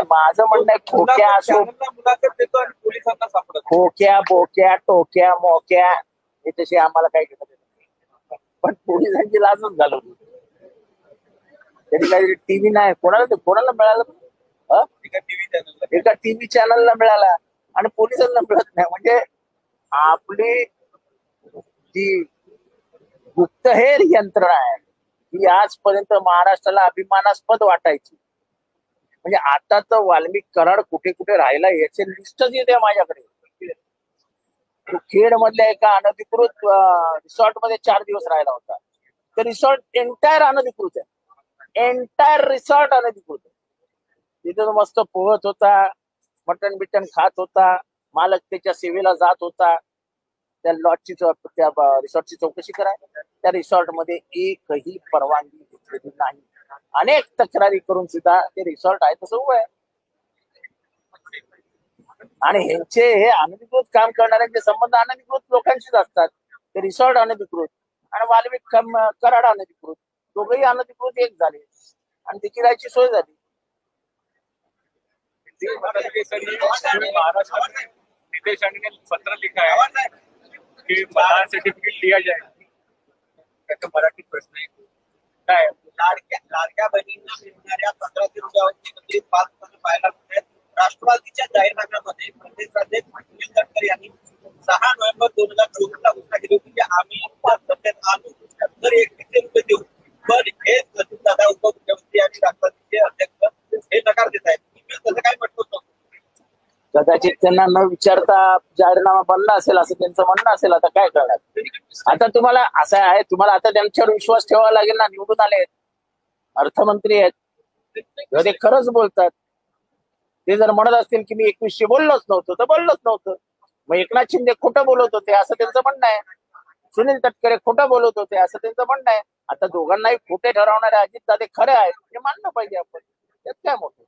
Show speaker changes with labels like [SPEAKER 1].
[SPEAKER 1] माझं म्हणणं आहे खोक्या असो,
[SPEAKER 2] मुलाखत देतो आणि पोलिसांना सापडत.
[SPEAKER 1] खोक्या बोक्या टोक्या मोक्या हे तसे आम्हाला काही घेत नाही, पण पोलिसांची लाजच घालवली. त्यांनी काही टीव्ही नाही, कोणाला मिळालं, एका टीव्ही चॅनलला मिळाला आणि पोलिसांना मिळत नाही. म्हणजे आपली जी गुप्तहेर यंत्रणा आहे ही आजपर्यंत महाराष्ट्राला अभिमानास्पद वाटायची. म्हणजे आता तर वाल्मिक कराड कुठे कुठे राहिला याचे लिस्टच येते माझ्याकडे. खेड मधल्या एका अनधिकृत रिसॉर्ट मध्ये 4 दिवस राहिला होता. तर रिसॉर्ट एंटायर अनधिकृत आहे, एंटायर रिसॉर्ट अनधिकृत आहे. तिथे तो मस्त पोहत होता, मटण बिटन खात होता, मालक त्याच्या सेवेला जात होता. त्या लॉजची त्या रिसॉर्टची चौकशी करा. त्या रिसॉर्ट मध्ये एकही परवानगी घेतलेली नाही. अनेक तक्रारी करून सुद्धा ते रिसॉर्ट आहे तसं उभं आहे. आणि ह्यांचे हे अनधिकृत काम करणाऱ्यांचे संबंध अनधिकृत लोकांशीच असतात. ते रिसॉर्ट अनधिकृत आणि वाल्मिक कराड अनधिकृत, दोघंही अनधिकृत एक झाले आणि तिची राहायची सोय झाली.
[SPEAKER 2] महाराष्ट्र ने पत्र लिखा है कि बाहर सर्टिफिकेट लिया जाए. त्याचा मराठी प्रश्न काय, लाडक्या बहिणींना मिळणाऱ्या 1500 रुपयावरची 5 पाहायला मिळतात. राष्ट्रवादीच्या जाहीरनाम्यामध्ये प्रदेशाध्यक्ष नितीन गडकरी यांनी 6 नोव्हेंबर 2024 ला घोषणा केली होती की आम्ही सत्तेत आलो तर 2100 रुपये देऊ. पण हे दादा उपमुख्यमंत्री आणि राष्ट्रवादीचे अध्यक्ष हे नकार देत आहेत. त्याचं काय म्हटलं होतं?
[SPEAKER 1] कदाचित त्यांना न विचारता जाहीरनामा बनला असेल असं त्यांचं म्हणणं असेल. आता काय करणार? आता तुम्हाला असं आहे, तुम्हाला आता त्यांच्यावर विश्वास ठेवावा लागेल ना. निवडून आले, अर्थमंत्री आहेत, ते खरंच बोलतात. ते जर म्हणत असतील की मी 2100 बोललोच नव्हतं तर बोललोच नव्हतं. मग एकनाथ शिंदे खोटं बोलत होते असं त्यांचं म्हणणं आहे, सुनील तटकरे खोटं बोलत होते असं त्यांचं म्हणणं आहे. आता दोघांनाही खोटे ठरवणारे अजितदादा खरे आहेत हे मानलं पाहिजे आपण. त्यात काय मोठं.